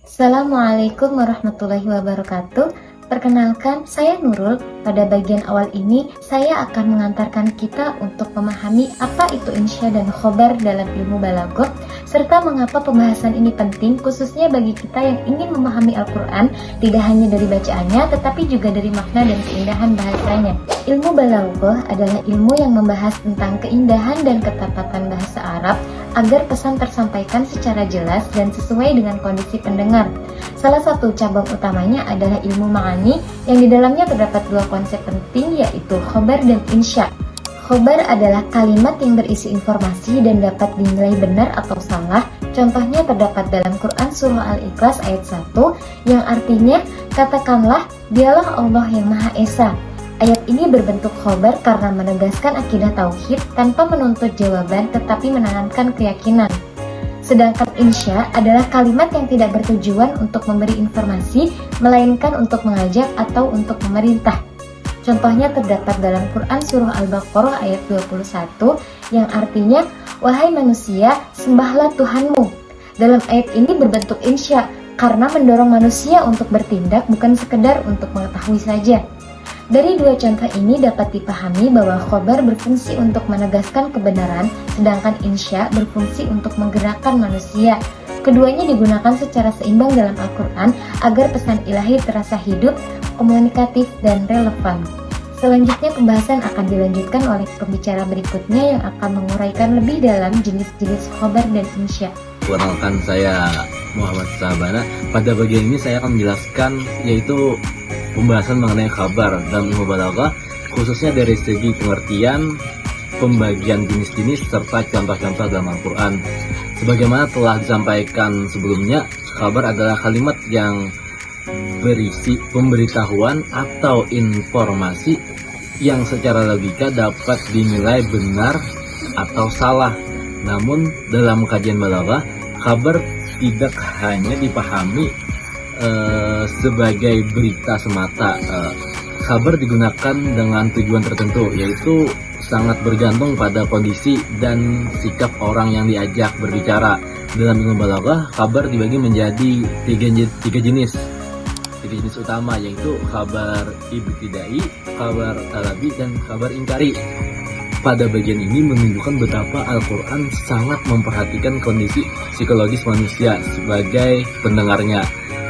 Assalamualaikum warahmatullahi wabarakatuh. Perkenalkan, saya Nurul. Pada bagian awal ini, saya akan mengantarkan kita untuk memahami apa itu insya dan khobar dalam ilmu balaghah, serta mengapa pembahasan ini penting, khususnya bagi kita yang ingin memahami Al-Quran, tidak hanya dari bacaannya, tetapi juga dari makna dan keindahan bahasanya. Ilmu balaghah adalah ilmu yang membahas tentang keindahan dan ketepatan bahasa Arab, agar pesan tersampaikan secara jelas dan sesuai dengan kondisi pendengar. Salah satu cabang utamanya adalah ilmu ma'ani, yang di dalamnya terdapat dua konsep penting, yaitu khobar dan insya. Khobar adalah kalimat yang berisi informasi dan dapat dinilai benar atau salah. Contohnya terdapat dalam Quran Surah Al-Ikhlas ayat 1, yang artinya, katakanlah, dialah Allah yang Maha Esa. Ayat ini berbentuk khobar karena menegaskan akidah tauhid tanpa menuntut jawaban tetapi menanamkan keyakinan. Sedangkan insya adalah kalimat yang tidak bertujuan untuk memberi informasi, melainkan untuk mengajak atau untuk memerintah. Contohnya terdapat dalam Quran Surah Al-Baqarah ayat 21, yang artinya, wahai manusia, sembahlah Tuhanmu. Dalam ayat ini berbentuk insya, karena mendorong manusia untuk bertindak bukan sekedar untuk mengetahui saja. Dari dua contoh ini dapat dipahami bahwa khobar berfungsi untuk menegaskan kebenaran, sedangkan insya berfungsi untuk menggerakkan manusia. Keduanya digunakan secara seimbang dalam Al-Quran agar pesan ilahi terasa hidup, komunikatif, dan relevan. Selanjutnya pembahasan akan dilanjutkan oleh pembicara berikutnya yang akan menguraikan lebih dalam jenis-jenis khobar dan insya. Perkenalkan, saya Muhammad Sabana. Pada bagian ini saya akan menjelaskan yaitu pembahasan mengenai kabar dalam ilmu balaghah, khususnya dari segi pengertian, pembagian jenis-jenis, serta contoh-contoh dalam Al-Quran. Sebagaimana telah disampaikan sebelumnya, kabar adalah kalimat yang berisi pemberitahuan atau informasi yang secara logika dapat dinilai benar atau salah. Namun dalam kajian balaghah, kabar tidak hanya dipahami sebagai berita semata. Kabar digunakan dengan tujuan tertentu, yaitu sangat bergantung pada kondisi dan sikap orang yang diajak berbicara. Dalam ilmu balaghah, kabar dibagi menjadi tiga jenis utama, yaitu kabar ibtidai, kabar talabi, dan kabar ingkari. Pada bagian ini menunjukkan betapa Al-Quran sangat memperhatikan kondisi psikologis manusia sebagai pendengarnya.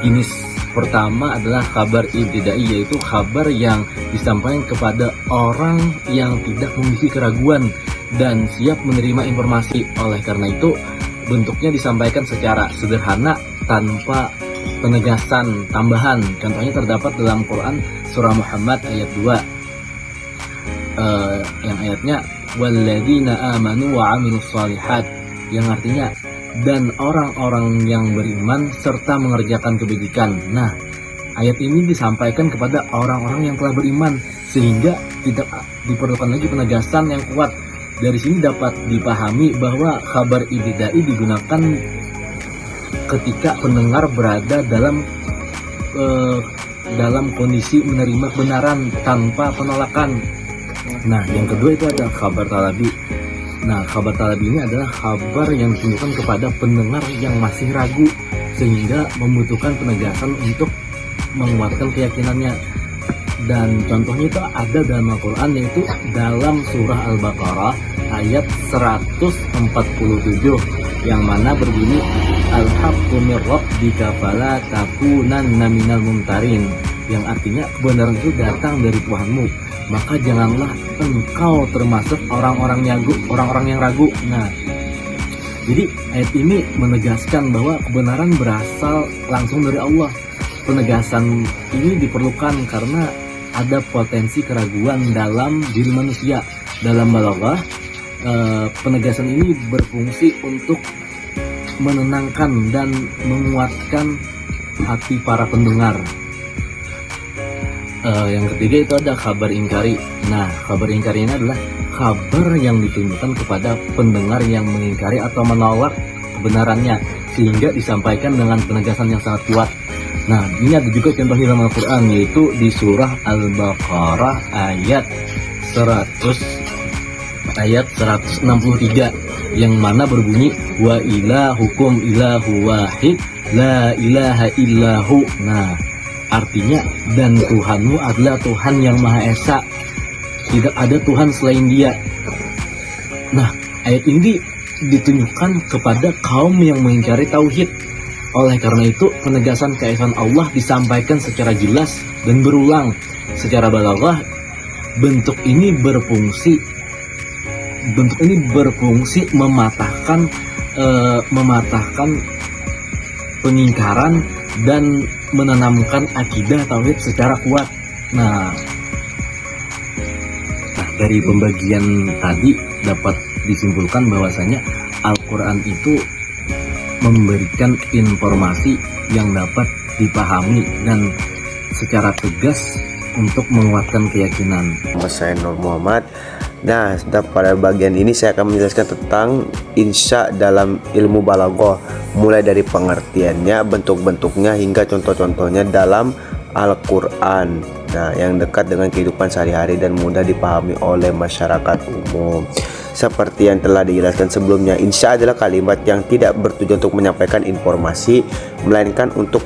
Jenis pertama adalah kabar ibtidai, yaitu kabar yang disampaikan kepada orang yang tidak memiliki keraguan dan siap menerima informasi. Oleh karena itu, bentuknya disampaikan secara sederhana tanpa penegasan tambahan. Contohnya terdapat dalam Quran Surah Muhammad ayat 2, yang ayatnya walladzina amanu wa amilus shalihat, yang artinya dan orang-orang yang beriman serta mengerjakan kebajikan. Nah, ayat ini disampaikan kepada orang-orang yang telah beriman, sehingga tidak diperlukan lagi penegasan yang kuat. Dari sini dapat dipahami bahwa kabar ibtidai digunakan ketika pendengar berada dalam kondisi menerima kebenaran tanpa penolakan. Nah, yang kedua itu ada kabar talabi. Nah, kabar talabi ini adalah kabar yang ditunjukkan kepada pendengar yang masih ragu, sehingga membutuhkan penegasan untuk menguatkan keyakinannya. Dan contohnya itu ada dalam Al-Quran, yaitu dalam surah Al-Baqarah ayat 147, yang mana berbunyi Al-haqqu mir rabbika fala takunanna minal mumtarin, yang artinya kebenaran itu datang dari Tuhanmu, maka janganlah engkau termasuk orang-orang yang ragu. Nah, jadi ayat ini menegaskan bahwa kebenaran berasal langsung dari Allah. Penegasan ini diperlukan karena ada potensi keraguan dalam diri manusia. Dalam balaghah, penegasan ini berfungsi untuk menenangkan dan menguatkan hati para pendengar. Yang ketiga itu ada kabar ingkari. Nah, kabar ingkari ini adalah kabar yang ditunjukkan kepada pendengar yang mengingkari atau menolak kebenarannya, sehingga disampaikan dengan penegasan yang sangat kuat. Nah, ini ada juga contoh dalam Al-Quran, yaitu di surah Al-Baqarah ayat 163, yang mana berbunyi wa ilahukum ilahu wahid la ilaha illahu. Nah, artinya dan Tuhanmu adalah Tuhan yang Maha Esa, tidak ada Tuhan selain Dia. Nah, ayat ini ditunjukkan kepada kaum yang mengingkari tauhid. Oleh karena itu, penegasan keesaan Allah disampaikan secara jelas dan berulang. Secara balaghah, bentuk ini berfungsi mematahkan pengingkaran dan menanamkan akidah tauhid secara kuat. Nah, dari pembagian tadi dapat disimpulkan bahwasanya Al-Quran itu memberikan informasi yang dapat dipahami dan secara tegas untuk menguatkan keyakinan. Saya Nur Muhammad. Nah, pada bagian ini saya akan menjelaskan tentang insya dalam ilmu balaghah, mulai dari pengertiannya, bentuk-bentuknya, hingga contoh-contohnya dalam Al-Quran. Nah, yang dekat dengan kehidupan sehari-hari dan mudah dipahami oleh masyarakat umum. Seperti yang telah dijelaskan sebelumnya, insya adalah kalimat yang tidak bertujuan untuk menyampaikan informasi, melainkan untuk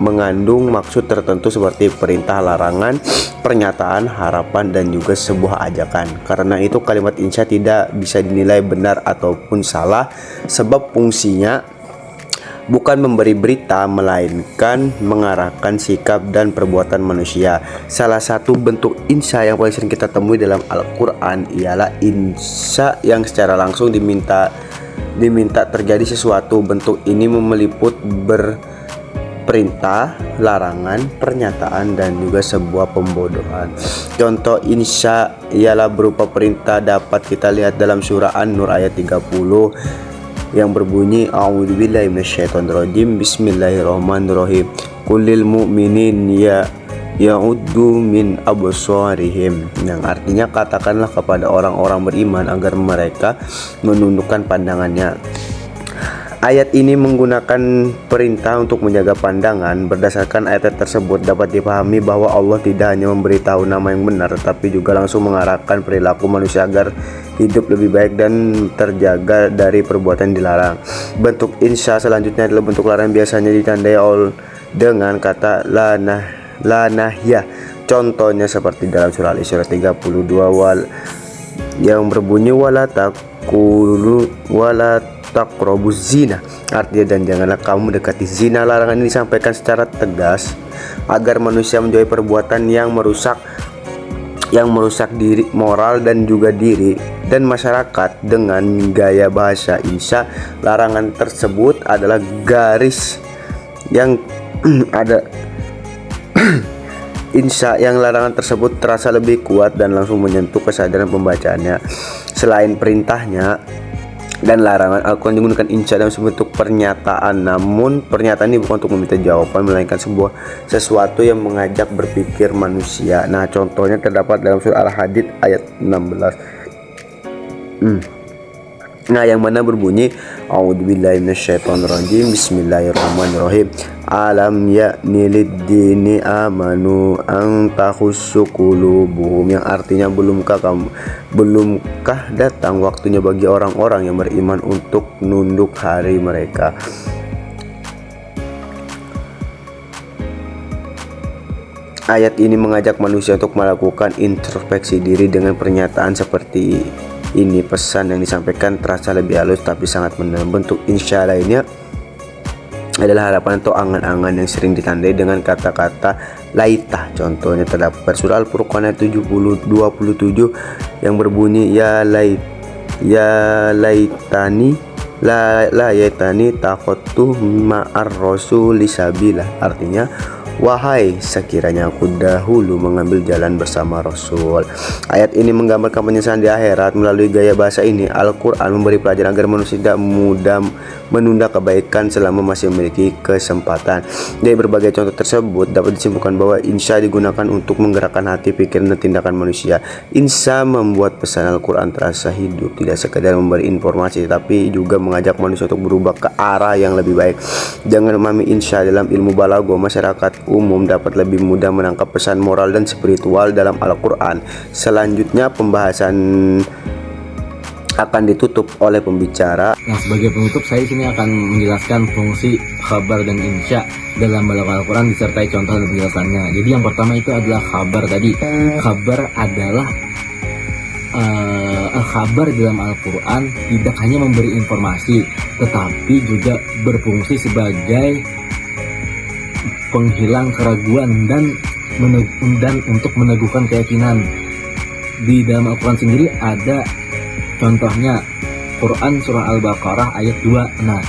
mengandung maksud tertentu seperti perintah, larangan, pernyataan, harapan, dan juga sebuah ajakan. Karena itu kalimat insya tidak bisa dinilai benar ataupun salah, sebab fungsinya bukan memberi berita, melainkan mengarahkan sikap dan perbuatan manusia. Salah satu bentuk insya yang paling sering kita temui dalam Al-Quran ialah insya yang secara langsung diminta terjadi sesuatu. Bentuk ini meliput perintah, larangan, pernyataan, dan juga sebuah pembodohan. Contoh insya ialah berupa perintah dapat kita lihat dalam surah An-Nur ayat 30 yang berbunyi a'udzubillahi minasyaitonirrajim, bismillahirrahmanirrahim, qulil mu'minin ya'uddu min absarihim, yang artinya katakanlah kepada orang-orang beriman agar mereka menundukkan pandangannya. Ayat ini menggunakan perintah untuk menjaga pandangan. Berdasarkan ayat tersebut dapat dipahami bahwa Allah tidak hanya memberitahu nama yang benar, tetapi juga langsung mengarahkan perilaku manusia agar hidup lebih baik dan terjaga dari perbuatan dilarang. Bentuk insya selanjutnya adalah bentuk larangan, biasanya ditandai dengan kata la nahyah. Contohnya seperti dalam surah Al-Isra 32 yang berbunyi wala taqrabuz zina, artinya dan janganlah kamu mendekati zina. Larangan ini disampaikan secara tegas agar manusia menjauhi perbuatan yang merusak diri, moral dan juga diri dan masyarakat. Dengan gaya bahasa insya, larangan tersebut adalah garis yang ada insya yang larangan tersebut terasa lebih kuat dan langsung menyentuh kesadaran pembacanya. Selain perintahnya dan larangan, Al-Quran menggunakan insya dalam bentuk pernyataan. Namun pernyataan ini bukan untuk meminta jawaban, melainkan sesuatu yang mengajak berpikir manusia. Nah, contohnya terdapat dalam surah Al-Hadid ayat 16. Nah, yang mana berbunyi a'udzubillahi minasyaitonirrajim, bismillahirrahmanirrahim, alam ya'ni lid-dini amanu an takhussu qulubuhum, yang artinya belumkah datang waktunya bagi orang-orang yang beriman untuk nunduk hari mereka. Ayat ini mengajak manusia untuk melakukan introspeksi diri dengan pernyataan seperti ini. Pesan yang disampaikan terasa lebih halus tapi sangat mendalam. Bentuk insya lainnya adalah harapan atau angan-angan yang sering ditandai dengan kata-kata laitah. Contohnya terdapat surah Al-Furqan ayat 27 yang berbunyi ya laitani takhottu ma'ar rasuli sabila, artinya wahai sekiranya aku dahulu mengambil jalan bersama Rasul. Ayat ini menggambarkan penyesalan di akhirat. Melalui gaya bahasa ini, Al-Quran memberi pelajaran agar manusia tidak mudah menunda kebaikan selama masih memiliki kesempatan. Dari berbagai contoh tersebut dapat disimpulkan bahwa insya digunakan untuk menggerakkan hati, pikiran, dan tindakan manusia. Insya membuat pesan Al-Quran terasa hidup, tidak sekedar memberi informasi, tapi juga mengajak manusia untuk berubah ke arah yang lebih baik. Dengan memahami insya dalam ilmu balaghah, masyarakat umum dapat lebih mudah menangkap pesan moral dan spiritual dalam Al-Quran. Selanjutnya, pembahasan akan ditutup oleh pembicara. Nah, sebagai penutup saya di sini akan menjelaskan fungsi khabar dan insya dalam balaghah Al-Quran disertai contoh dan penjelasannya. Jadi yang pertama itu adalah khabar tadi. Khabar adalah khabar dalam Al-Quran tidak hanya memberi informasi, tetapi juga berfungsi sebagai penghilang keraguan dan untuk meneguhkan keyakinan. Di dalam Al-Quran sendiri ada contohnya Quran surah Al-Baqarah ayat 2. Nah,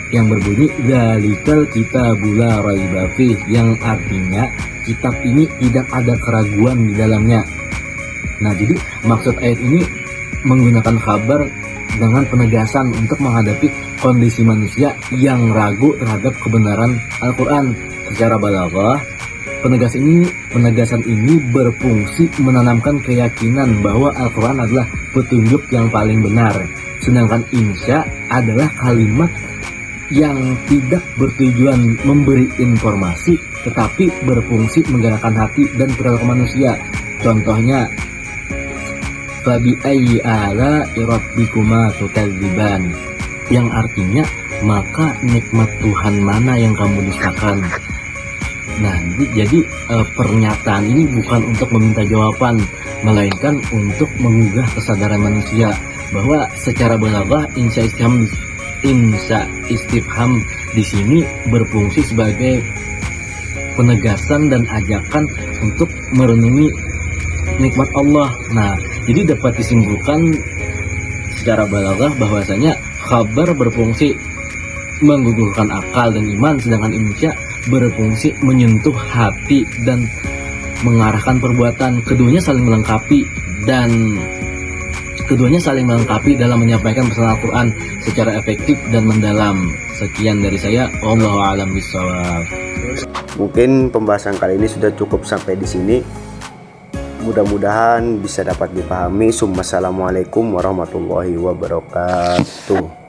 yang berbunyi dzalikal kitabul la raiba fih, yang artinya kitab ini tidak ada keraguan di dalamnya. Nah, jadi maksud ayat ini menggunakan khabar dengan penegasan untuk menghadapi kondisi manusia yang ragu terhadap kebenaran Al-Quran. Secara balaghah, penegasan ini berfungsi menanamkan keyakinan bahwa Al-Quran adalah petunjuk yang paling benar. Sedangkan insya adalah kalimat yang tidak bertujuan memberi informasi, tetapi berfungsi menggerakkan hati dan perilaku manusia. Contohnya, fabi ayyi ala'i rabbikuma tukadziban, yang artinya maka nikmat Tuhan mana yang kamu dustakan. Nah, jadi pernyataan ini bukan untuk meminta jawaban, melainkan untuk menggugah kesadaran manusia bahwa secara balaghah insya istifham di sini berfungsi sebagai penegasan dan ajakan untuk merenungi nikmat Allah. Nah, jadi dapat disimpulkan secara balaghah bahwasanya khabar berfungsi menggugurkan akal dan iman, sedangkan insya berfungsi menyentuh hati dan mengarahkan perbuatan. Keduanya saling melengkapi dalam menyampaikan pesan Al-Quran secara efektif dan mendalam. Sekian dari saya, wallahu a'lam bishawab. Mungkin pembahasan kali ini sudah cukup sampai di sini. Mudah-mudahan bisa dapat dipahami. Assalamualaikum warahmatullahi wabarakatuh.